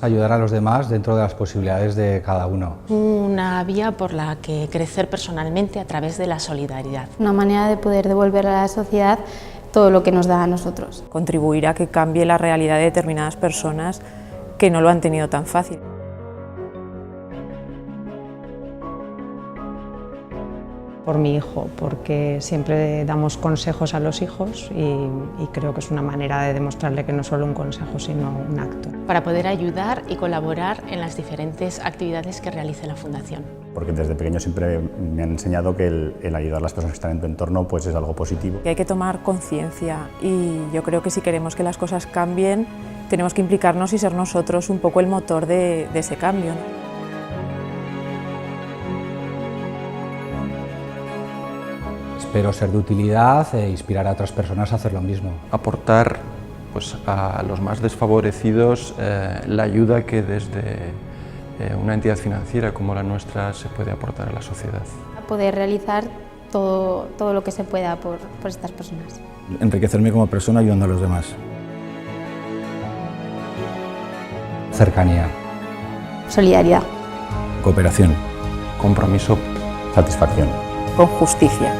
Ayudar a los demás dentro de las posibilidades de cada uno. Una vía por la que crecer personalmente a través de la solidaridad. Una manera de poder devolver a la sociedad todo lo que nos da a nosotros. Contribuir a que cambie la realidad de determinadas personas que no lo han tenido tan fácil. Por mi hijo, porque siempre damos consejos a los hijos y creo que es una manera de demostrarle que no es solo un consejo, sino un acto. Para poder ayudar y colaborar en las diferentes actividades que realice la Fundación. Porque desde pequeño siempre me han enseñado que el ayudar a las personas que están en tu entorno pues es algo positivo. Que hay que tomar conciencia y yo creo que si queremos que las cosas cambien, tenemos que implicarnos y ser nosotros un poco el motor de ese cambio, ¿no? Espero ser de utilidad e inspirar a otras personas a hacer lo mismo. Aportar pues, a los más desfavorecidos la ayuda que desde una entidad financiera como la nuestra se puede aportar a la sociedad. Poder realizar todo lo que se pueda por estas personas. Enriquecerme como persona ayudando a los demás. Cercanía. Solidaridad. Cooperación. Compromiso. Satisfacción. Con justicia.